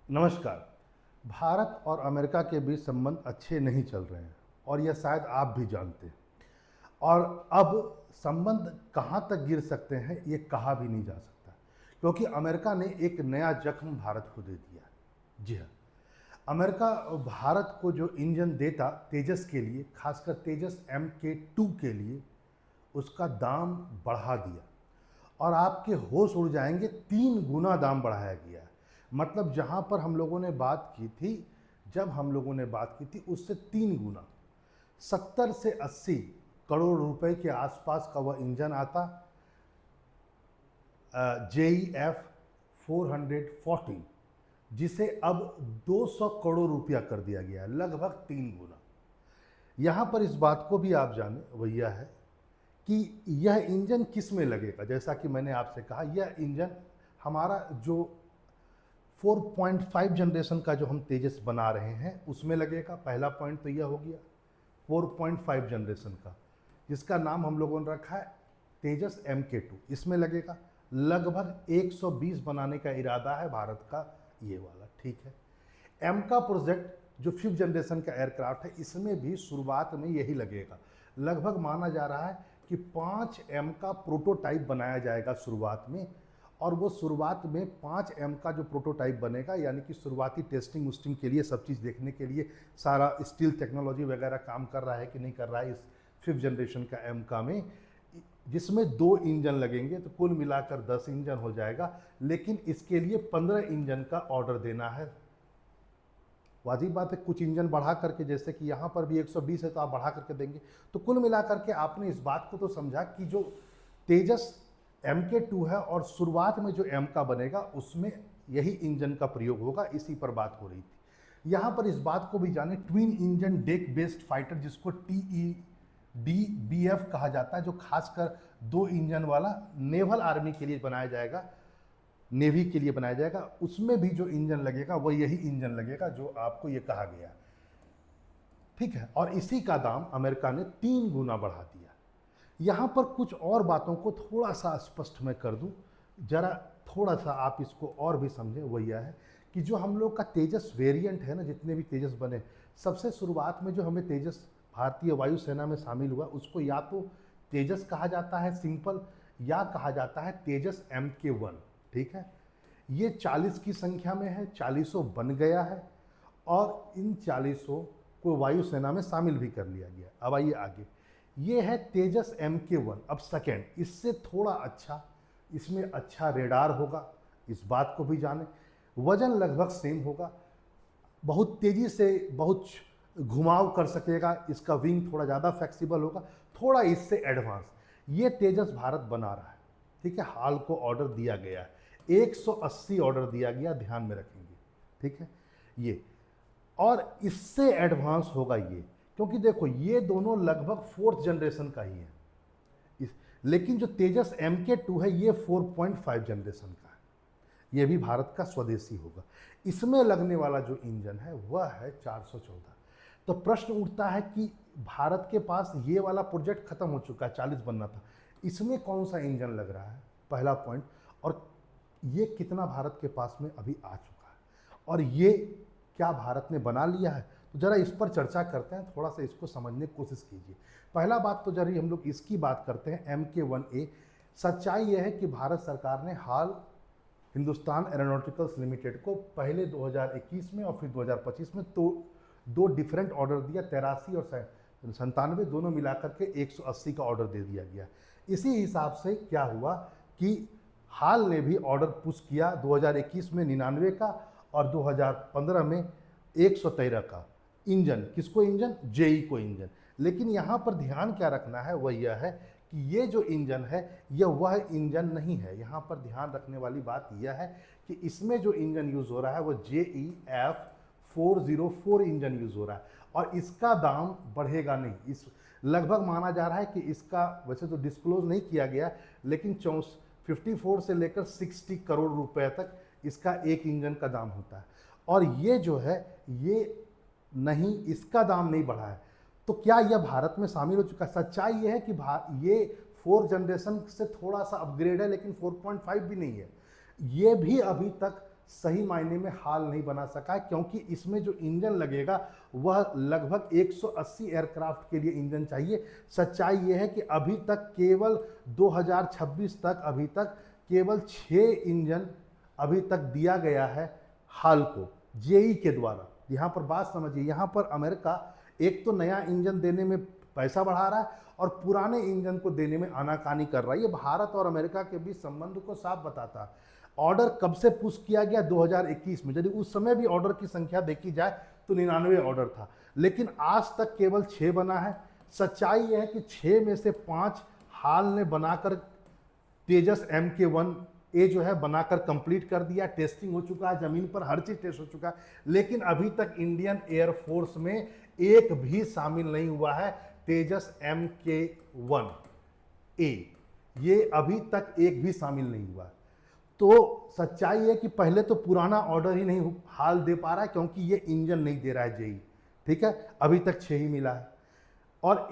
नमस्कार। भारत और अमेरिका के बीच संबंध अच्छे नहीं चल रहे हैं और यह शायद आप भी जानते हैं। और अब संबंध कहाँ तक गिर सकते हैं ये कहा भी नहीं जा सकता, क्योंकि अमेरिका ने एक नया जख्म भारत को दे दिया है। जी हाँ, अमेरिका भारत को जो इंजन देता तेजस के लिए, खासकर तेजस MK2 के लिए, उसका दाम बढ़ा दिया। और आपके होश उड़ जाएंगे, 3 गुना दाम बढ़ाया गया है। मतलब जहां पर हम लोगों ने बात की थी, जब हम लोगों ने बात की थी उससे 3 गुना, 70 से 80 करोड़ रुपए के आसपास का वह इंजन आता। JEF 414, जिसे अब 200 करोड़ रुपया कर दिया गया है, लगभग 3 गुना। यहां पर इस बात को भी आप जाने, वह यह है कि यह इंजन किस में लगेगा। जैसा कि मैंने आपसे कहा, यह इंजन हमारा जो 4.5 जनरेशन का जो हम तेजस बना रहे हैं उसमें लगेगा। पहला पॉइंट तो यह हो गया 4.5 जनरेशन का, जिसका नाम हम लोगों ने रखा है तेजस MK2, इसमें लगेगा। लगभग 120 बनाने का इरादा है भारत का, ये वाला, ठीक है। एम का प्रोजेक्ट जो 5th जनरेशन का एयरक्राफ्ट है, इसमें भी शुरुआत में यही लगेगा। लगभग माना जा रहा है कि 5M का प्रोटोटाइप बनाया जाएगा शुरुआत में। और वो शुरुआत में 5M का जो प्रोटोटाइप बनेगा, यानी कि शुरुआती टेस्टिंग उस्टिंग के लिए, सब चीज़ देखने के लिए, सारा स्टील टेक्नोलॉजी वगैरह काम कर रहा है कि नहीं कर रहा है इस 5th जनरेशन का एम का में, जिसमें 2 इंजन लगेंगे, तो कुल मिलाकर 10 इंजन हो जाएगा। लेकिन इसके लिए 15 इंजन का ऑर्डर देना है। वाजिब बात है, कुछ इंजन बढ़ा करके, जैसे कि यहाँ पर भी 120 है तो आप बढ़ा करके देंगे। तो कुल मिलाकर के आपने इस बात को तो समझा कि जो तेजस MK2 है और शुरुआत में जो M का बनेगा उसमें यही इंजन का प्रयोग होगा, इसी पर बात हो रही थी। यहाँ पर इस बात को भी जाने, twin engine deck based fighter, जिसको TEDBF कहा जाता है, जो खासकर 2 इंजन वाला नेवल आर्मी के लिए बनाया जाएगा, नेवी के लिए बनाया जाएगा, उसमें भी जो इंजन लगेगा वह यही इंजन लगेगा जो आपको ये कहा गया, ठीक है। और इसी का दाम अमेरिका ने 3 गुना बढ़ा दिया। यहां पर कुछ और बातों को थोड़ा सा स्पष्ट मैं कर दूं, जरा थोड़ा सा आप इसको और भी समझें। वह यह है कि जो हम लोग का तेजस वेरिएंट है ना, जितने भी तेजस बने, सबसे शुरुआत में जो हमें तेजस भारतीय वायुसेना में शामिल हुआ, उसको या तो तेजस कहा जाता है सिंपल, या कहा जाता है तेजस MK1, ठीक है। ये 40 की संख्या में है, 40 बन गया है और इन 40 को वायुसेना में शामिल भी कर लिया गया। अब आइए आगे, ये है तेजस MK1। अब सेकेंड, इससे थोड़ा अच्छा, इसमें अच्छा रेडार होगा, इस बात को भी जाने। वजन लगभग सेम होगा, बहुत तेजी से बहुत घुमाव कर सकेगा, इसका विंग थोड़ा ज़्यादा फ्लेक्सिबल होगा, थोड़ा इससे एडवांस। ये तेजस भारत बना रहा है, ठीक है। हाल को ऑर्डर दिया गया है, 180 ऑर्डर दिया गया, ध्यान में रखेंगे, ठीक है। ये और इससे एडवांस होगा ये, क्योंकि देखो ये दोनों लगभग 4th जनरेशन का ही है। लेकिन जो तेजस MK2 है ये 4.5 जनरेशन का है, ये भी भारत का स्वदेशी होगा। इसमें लगने वाला जो इंजन है वह है 414। तो प्रश्न उठता है कि भारत के पास ये वाला प्रोजेक्ट खत्म हो चुका है, 40 बनना था, इसमें कौन सा इंजन लग रहा है, पहला पॉइंट। और ये कितना भारत के पास में अभी आ चुका है, और ये क्या भारत ने बना लिया है, तो जरा इस पर चर्चा करते हैं, थोड़ा सा इसको समझने की कोशिश कीजिए। पहला बात तो जरा हम लोग इसकी बात करते हैं, MK1A। सच्चाई यह है कि भारत सरकार ने हाल हिंदुस्तान एरोनॉटिकल्स लिमिटेड को पहले 2021 में और फिर 2025 में तो 2 डिफरेंट ऑर्डर दिया, 83 और 97, दोनों मिलाकर के 180 का ऑर्डर दे दिया गया। इसी हिसाब से क्या हुआ कि हाल ने भी ऑर्डर पुश किया 2021 में 99 का और 2015 में 113 का इंजन। किसको इंजन? JE को इंजन। लेकिन यहाँ पर ध्यान क्या रखना है, वह यह है कि ये जो इंजन है यह वह इंजन नहीं है। यहाँ पर ध्यान रखने वाली बात यह है कि इसमें जो इंजन यूज़ हो रहा है वो JEF 404 इंजन यूज़ हो रहा है, और इसका दाम बढ़ेगा नहीं। इस लगभग माना जा रहा है कि इसका, वैसे तो डिस्क्लोज नहीं किया गया, लेकिन 54 से लेकर 60 करोड़ रुपए तक इसका एक इंजन का दाम होता है। और ये जो है ये नहीं, इसका दाम नहीं बढ़ा है। तो क्या यह भारत में शामिल हो चुका है? सच्चाई यह है कि ये 4th जनरेशन से थोड़ा सा अपग्रेड है, लेकिन 4.5 भी नहीं है। ये भी अभी तक सही मायने में हाल नहीं बना सका है, क्योंकि इसमें जो इंजन लगेगा वह लगभग 180 एयरक्राफ्ट के लिए इंजन चाहिए। सच्चाई यह है कि अभी तक केवल 2026 तक अभी तक केवल 6 इंजन अभी तक दिया गया है हाल को जेई के द्वारा। यहाँ पर बात समझिए, यहाँ पर अमेरिका एक तो नया इंजन देने में पैसा बढ़ा रहा है और पुराने इंजन को देने में आनाकानी कर रहा है। ये भारत और अमेरिका के बीच संबंध को साफ बताता है। ऑर्डर कब से पुश किया गया? 2021 में। यदि उस समय भी ऑर्डर की संख्या देखी जाए तो 99 ऑर्डर था, लेकिन आज तक केवल 6 बना है। सच्चाई यह है कि 6 में से 5 हाल ने बनाकर तेजस MK1A जो है बनाकर कंप्लीट कर दिया, टेस्टिंग हो चुका है, जमीन पर हर चीज टेस्ट हो चुका है, लेकिन अभी तक इंडियन एयरफोर्स में एक भी शामिल नहीं हुआ है तेजस MK1A। ये अभी तक एक भी शामिल नहीं हुआ है। तो सच्चाई है कि पहले तो पुराना ऑर्डर ही नहीं हाल दे पा रहा है, क्योंकि ये इंजन नहीं दे रहा है जेई, ठीक है, अभी तक 6 ही मिला है। और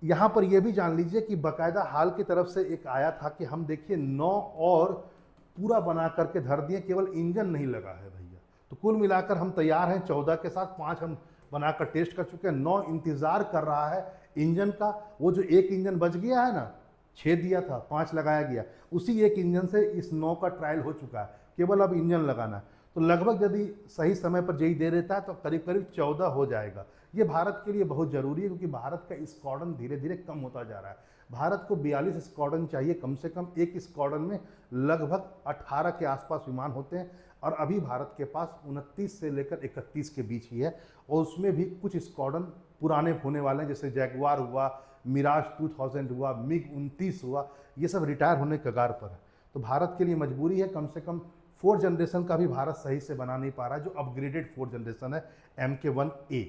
यहां पर यह भी जान लीजिए कि बाकायदा हाल की तरफ से एक आया था कि हम देखिए 9 और पूरा बना करके धर दिए, केवल इंजन नहीं लगा है भैया। तो कुल मिलाकर हम तैयार हैं 14 के साथ, 5 हम बनाकर टेस्ट कर चुके हैं, 9 इंतजार कर रहा है इंजन का। वो जो एक इंजन बच गया है ना, 6 दिया था, 5 लगाया गया, उसी एक इंजन से इस 9 का ट्रायल हो चुका है, केवल अब इंजन लगाना है। तो लगभग यदि सही समय पर जेई दे देता है तो करीब करीब 14 हो जाएगा। ये भारत के लिए बहुत जरूरी है, क्योंकि भारत का स्क्वाड्रन धीरे धीरे कम होता जा रहा है। भारत को 42 स्क्वाड्रन चाहिए कम से कम। एक स्क्वाड्रन में लगभग 18 के आसपास विमान होते हैं, और अभी भारत के पास 29 से लेकर 31 के बीच ही है, और उसमें भी कुछ स्क्वाड्रन पुराने होने वाले हैं, जैसे जैगवार हुआ, मिराज 2000 हुआ, मिग 29 हुआ, ये सब रिटायर होने के कगार पर है। तो भारत के लिए मजबूरी है, कम से कम 4 जनरेशन का भी भारत सही से बना नहीं पा रहा है, जो अपग्रेडेड 4 जनरेशन है MK1A।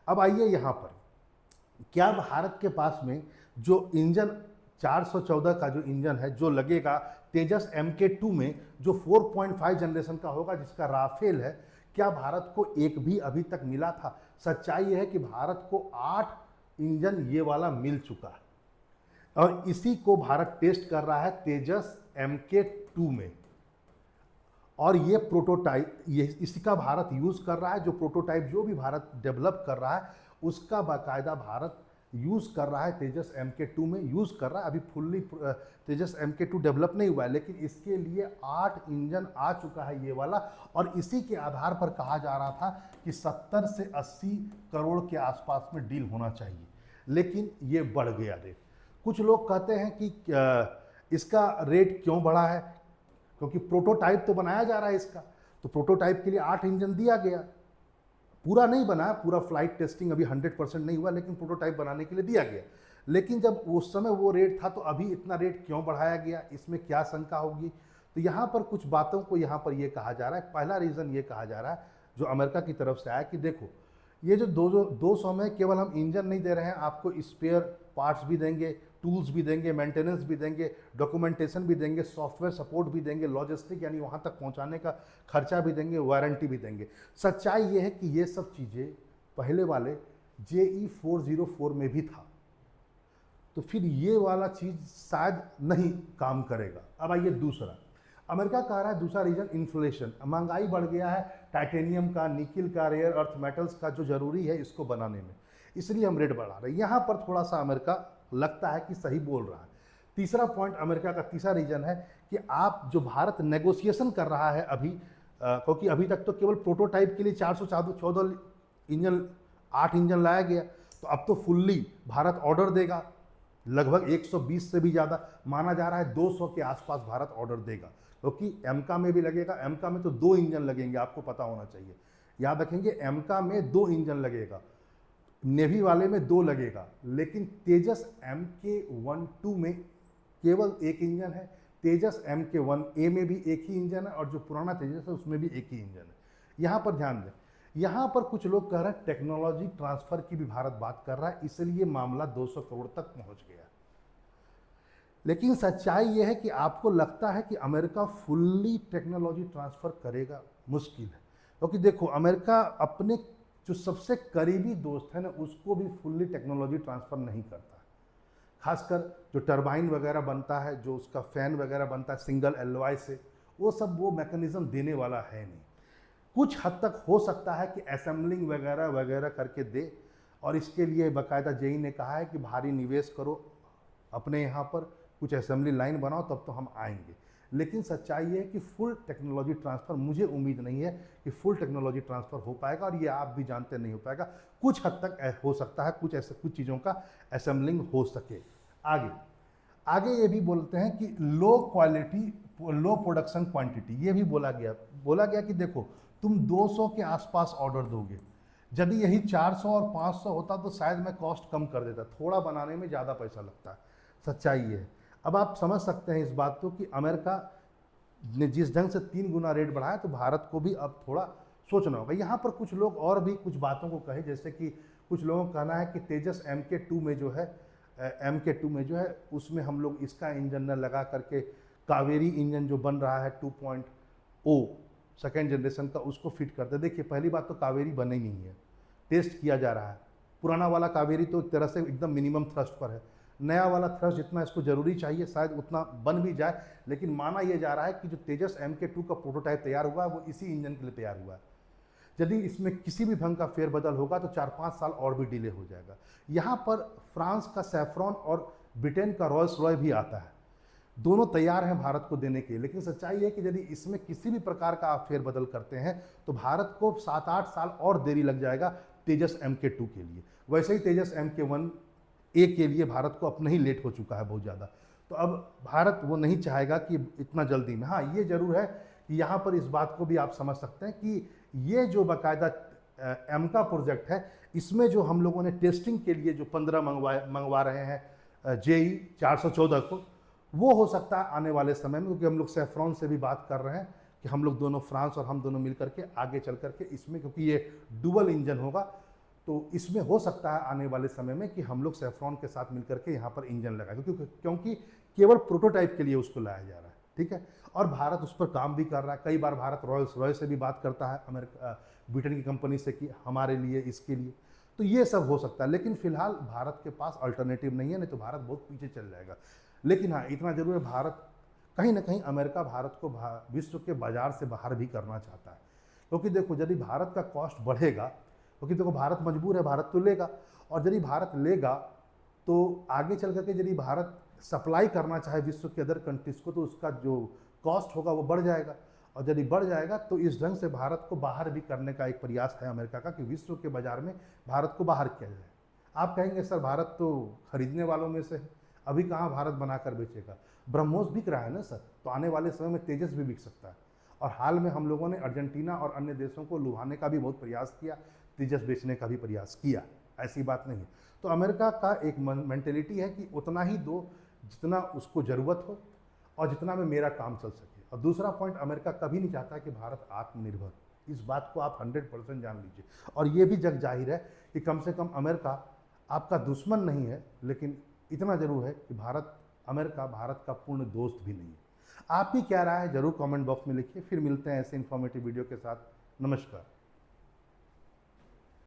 अब आइए यहाँ पर, क्या भारत के पास में जो इंजन 414 का जो इंजन है जो लगेगा तेजस MK2 में, जो 4.5 जनरेशन का होगा, जिसका राफेल है, क्या भारत को एक भी अभी तक मिला था? सच्चाई यह है कि भारत को 8 इंजन ये वाला मिल चुका है, और इसी को भारत टेस्ट कर रहा है तेजस MK2 में। और ये प्रोटोटाइप, ये इसी का भारत यूज़ कर रहा है। जो प्रोटोटाइप जो भी भारत डेवलप कर रहा है उसका बाकायदा भारत यूज़ कर रहा है, तेजस MK2 में यूज़ कर रहा है। अभी फुल्ली तेजस MK2 डेवलप नहीं हुआ है, लेकिन इसके लिए 8 इंजन आ चुका है ये वाला, और इसी के आधार पर कहा जा रहा था कि 70 से 80 करोड़ के आसपास में डील होना चाहिए, लेकिन ये बढ़ गया रेट। कुछ लोग कहते हैं कि इसका रेट क्यों बढ़ा है, क्योंकि प्रोटोटाइप तो बनाया जा रहा है इसका, तो प्रोटोटाइप के लिए 8 इंजन दिया गया, पूरा नहीं बना, पूरा फ्लाइट टेस्टिंग अभी 100% नहीं हुआ, लेकिन प्रोटोटाइप बनाने के लिए दिया गया। लेकिन जब उस समय वो रेट था तो अभी इतना रेट क्यों बढ़ाया गया, इसमें क्या शंका होगी? तो यहाँ पर कुछ बातों को यहाँ पर ये कहा जा रहा है। पहला रीज़न ये कहा जा रहा है जो अमेरिका की तरफ से आया कि देखो, ये जो 200 में केवल हम इंजन नहीं दे रहे हैं, आपको स्पेयर पार्ट्स भी देंगे, टूल्स भी देंगे, मेंटेनेंस भी देंगे, डॉक्यूमेंटेशन भी देंगे, सॉफ्टवेयर सपोर्ट भी देंगे, लॉजिस्टिक यानी वहाँ तक पहुँचाने का खर्चा भी देंगे, वारंटी भी देंगे। सच्चाई ये है कि ये सब चीज़ें पहले वाले JE 404 में भी था, तो फिर ये वाला चीज़ शायद नहीं काम करेगा। अब आइए दूसरा, अमेरिका कह रहा है दूसरा रीजन इन्फ्लेशन, महंगाई बढ़ गया है, टाइटेनियम का, निकिल का, रेयर अर्थ मेटल्स का जो जरूरी है इसको बनाने में, इसलिए हम रेट बढ़ा रहे हैं। यहाँ पर थोड़ा सा अमेरिका लगता है कि सही बोल रहा है। तीसरा पॉइंट अमेरिका का, तीसरा रीजन है कि आप जो भारत नेगोशिएशन कर रहा है अभी, क्योंकि अभी तक तो केवल प्रोटोटाइप के लिए 414 इंजन, 8 इंजन लाया गया, तो अब तो फुल्ली भारत ऑर्डर देगा, लगभग 120 से भी ज़्यादा माना जा रहा है, 200 के आसपास भारत ऑर्डर देगा, क्योंकि एमका में भी लगेगा। एमका में तो 2 इंजन लगेंगे, आपको पता होना चाहिए, याद रखेंगे, एमका में 2 इंजन लगेगा, नेवी वाले में 2 लगेगा, लेकिन तेजस MK12 में केवल 1 इंजन है, तेजस MK1A में भी 1 ही इंजन है, और जो पुराना तेजस है उसमें भी 1 ही इंजन है। यहाँ पर ध्यान दें, यहाँ पर कुछ लोग कह रहे हैं टेक्नोलॉजी ट्रांसफर की भी भारत बात कर रहा है, इसलिए मामला 200 करोड़ तक पहुँच गया। लेकिन सच्चाई यह है कि आपको लगता है कि अमेरिका फुल्ली टेक्नोलॉजी ट्रांसफ़र करेगा? मुश्किल है, क्योंकि देखो अमेरिका अपने जो सबसे करीबी दोस्त है ना उसको भी फुल्ली टेक्नोलॉजी ट्रांसफ़र नहीं करता। खासकर जो टरबाइन वगैरह बनता है, जो उसका फ़ैन वगैरह बनता है सिंगल एलॉय से, वो मैकेनिज्म देने वाला है नहीं। कुछ हद तक हो सकता है कि असेंबलिंग वगैरह वगैरह करके दे, और इसके लिए बाकायदा जेई ने कहा है कि भारी निवेश करो अपने यहाँ पर, कुछ असेंबली लाइन बनाओ, तब तो हम आएंगे। लेकिन सच्चाई है कि फुल टेक्नोलॉजी ट्रांसफ़र, मुझे उम्मीद नहीं है कि फुल टेक्नोलॉजी ट्रांसफ़र हो पाएगा, और ये आप भी जानते नहीं हो पाएगा। कुछ हद तक हो सकता है कुछ चीज़ों का असेंबलिंग हो सके। आगे आगे ये भी बोलते हैं कि लो क्वालिटी लो प्रोडक्शन क्वांटिटी, ये भी बोला गया कि देखो तुम 200 के आसपास ऑर्डर दोगे, यदि यही 400 और 500 होता तो शायद मैं कॉस्ट कम कर देता, थोड़ा बनाने में ज़्यादा पैसा लगता है। सच्चाई है। अब आप समझ सकते हैं इस बात को कि अमेरिका ने जिस ढंग से 3 गुना रेट बढ़ाया, तो भारत को भी अब थोड़ा सोचना होगा। यहाँ पर कुछ लोग और भी कुछ बातों को कहे, जैसे कि कुछ लोगों का कहना है कि तेजस MK2 में जो है उसमें हम लोग इसका इंजन न लगा करके कावेरी इंजन जो बन रहा है 2.0 सेकेंड जनरेशन का, उसको फिट करते। देखिए पहली बात तो कावेरी बने ही नहीं है, टेस्ट किया जा रहा है। पुराना वाला कावेरी तो एक तरह से एकदम मिनिमम थ्रस्ट पर है, नया वाला थ्रस्ट जितना इसको जरूरी चाहिए शायद उतना बन भी जाए, लेकिन माना यह जा रहा है कि जो तेजस MK2 का प्रोटोटाइप तैयार हुआ है वो इसी इंजन के लिए तैयार हुआ है। यदि इसमें किसी भी ढंग का फेरबदल होगा तो 4-5 साल और भी डिले हो जाएगा। यहाँ पर फ्रांस का सैफ्रॉन और ब्रिटेन का रॉल्स रॉय भी आता है, दोनों तैयार हैं भारत को देने के। लेकिन सच्चाई है कि यदि इसमें किसी भी प्रकार का आप फेरबदल करते हैं तो भारत को 7-8 साल और देरी लग जाएगा तेजस MK2 के लिए। वैसे ही तेजस MK1A के लिए भारत को अपने ही लेट हो चुका है बहुत ज़्यादा, तो अब भारत वो नहीं चाहेगा कि इतना जल्दी में। हाँ, ये जरूर है कि यहाँ पर इस बात को भी आप समझ सकते हैं कि ये जो बाकायदा एमका प्रोजेक्ट है, इसमें जो हम लोगों ने टेस्टिंग के लिए जो 15 मंगवा रहे हैं जेई 414 को, वो हो सकता है आने वाले समय में, क्योंकि हम लोग सैफ्रॉन से भी बात कर रहे हैं कि हम लोग दोनों, फ्रांस और हम दोनों मिल करके आगे चल करके इसमें, क्योंकि ये डुअल इंजन होगा, तो इसमें हो सकता है आने वाले समय में कि हम लोग सैफ्रॉन के साथ मिल करके यहाँ पर इंजन लगाएं, क्योंकि केवल प्रोटोटाइप के लिए उसको लाया जा रहा है। ठीक है, और भारत उस पर काम भी कर रहा है। कई बार भारत रॉयल्स रॉय से भी बात करता है अमेरिका ब्रिटेन की कंपनी से कि हमारे लिए, इसके लिए, तो ये सब हो सकता है। लेकिन फिलहाल भारत के पास अल्टरनेटिव नहीं है, नहीं तो भारत बहुत पीछे चल जाएगा। लेकिन हाँ, इतना जरूर है, भारत कहीं ना कहीं अमेरिका भारत को विश्व के बाजार से बाहर भी करना चाहता है। क्योंकि देखो यदि भारत का कॉस्ट बढ़ेगा, क्योंकि देखो भारत मजबूर है, भारत तो लेगा, और यदि भारत लेगा तो आगे चल करके यदि भारत सप्लाई करना चाहे विश्व के अदर कंट्रीज को, तो उसका जो कॉस्ट होगा वो बढ़ जाएगा, और यदि बढ़ जाएगा तो इस ढंग से भारत को बाहर भी करने का एक प्रयास है अमेरिका का कि विश्व के बाजार में भारत को बाहर किया जाए। आप कहेंगे सर भारत तो खरीदने वालों में से है, अभी कहाँ भारत बनाकर बेचेगा? ब्रह्मोस बिक रहा है ना सर, तो आने वाले समय में तेजस भी बिक सकता है। और हाल में हम लोगों ने अर्जेंटीना और अन्य देशों को लुभाने का भी बहुत प्रयास किया, तेजस बेचने का भी प्रयास किया, ऐसी बात नहीं है। तो अमेरिका का एक मेंटेलिटी है कि उतना ही दो जितना उसको ज़रूरत हो और जितना में मेरा काम चल सके। और दूसरा पॉइंट, अमेरिका कभी नहीं चाहता कि भारत आत्मनिर्भर, इस बात को आप 100% जान लीजिए। और ये भी जग जाहिर है कि कम से कम अमेरिका आपका दुश्मन नहीं है, लेकिन इतना जरूर है कि अमेरिका भारत का पूर्ण दोस्त भी नहीं है। आपकी क्या राय है जरूर कमेंट बॉक्स में लिखिए। फिर मिलते हैं ऐसे इन्फॉर्मेटिव वीडियो के साथ। नमस्कार।